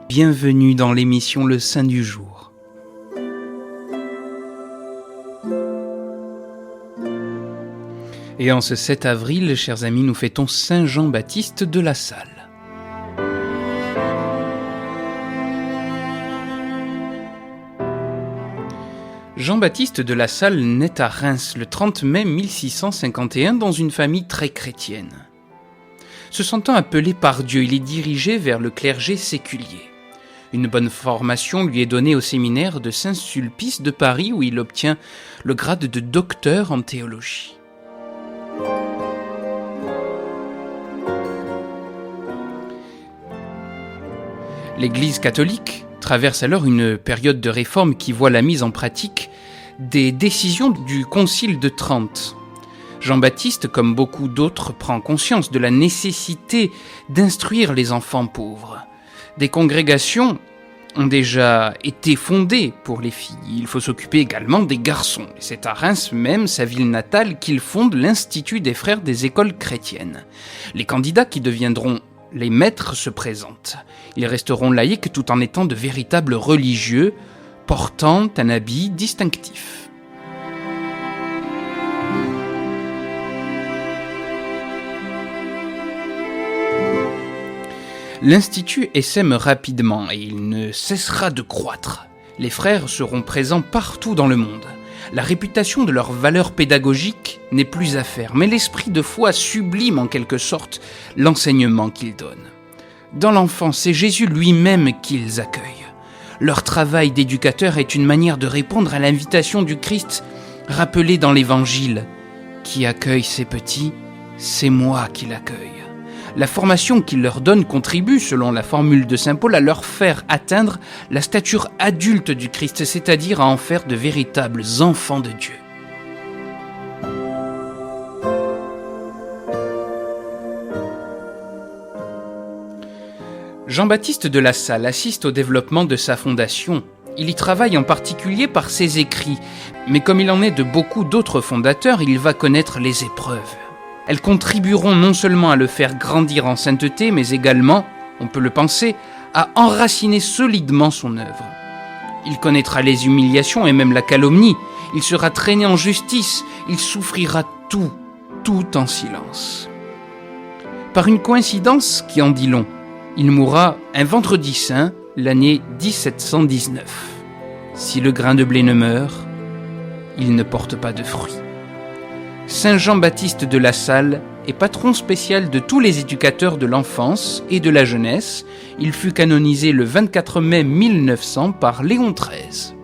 Bienvenue dans l'émission Le Saint du Jour. Et en ce 7 avril, chers amis, nous fêtons Saint Jean-Baptiste de La Salle. Jean-Baptiste de La Salle naît à Reims le 30 mai 1651 dans une famille très chrétienne. Se sentant appelé par Dieu, il est dirigé vers le clergé séculier. Une bonne formation lui est donnée au séminaire de Saint-Sulpice de Paris où il obtient le grade de docteur en théologie. L'Église catholique traverse alors une période de réforme qui voit la mise en pratique des décisions du Concile de Trente. Jean-Baptiste, comme beaucoup d'autres, prend conscience de la nécessité d'instruire les enfants pauvres. Des congrégations ont déjà été fondées pour les filles. Il faut s'occuper également des garçons. C'est à Reims même, sa ville natale, qu'il fonde l'Institut des Frères des écoles chrétiennes. Les candidats qui deviendront les maîtres se présentent. Ils resteront laïcs tout en étant de véritables religieux, portant un habit distinctif. L'Institut essaime rapidement et il ne cessera de croître. Les frères seront présents partout dans le monde. La réputation de leur valeur pédagogique n'est plus à faire, mais l'esprit de foi sublime en quelque sorte l'enseignement qu'ils donnent. Dans l'enfance, c'est Jésus lui-même qu'ils accueillent. Leur travail d'éducateur est une manière de répondre à l'invitation du Christ rappelée dans l'Évangile. Qui accueille ses petits, c'est moi qui l'accueille. La formation qu'il leur donne contribue, selon la formule de saint Paul, à leur faire atteindre la stature adulte du Christ, c'est-à-dire à en faire de véritables enfants de Dieu. Jean-Baptiste de La Salle assiste au développement de sa fondation. Il y travaille en particulier par ses écrits, mais comme il en est de beaucoup d'autres fondateurs, il va connaître les épreuves. Elles contribueront non seulement à le faire grandir en sainteté, mais également, on peut le penser, à enraciner solidement son œuvre. Il connaîtra les humiliations et même la calomnie. Il sera traîné en justice. Il souffrira tout en silence. Par une coïncidence qui en dit long, il mourra un vendredi saint, l'année 1719. Si le grain de blé ne meurt, il ne porte pas de fruits. Saint Jean-Baptiste de La Salle est patron spécial de tous les éducateurs de l'enfance et de la jeunesse. Il fut canonisé le 24 mai 1900 par Léon XIII.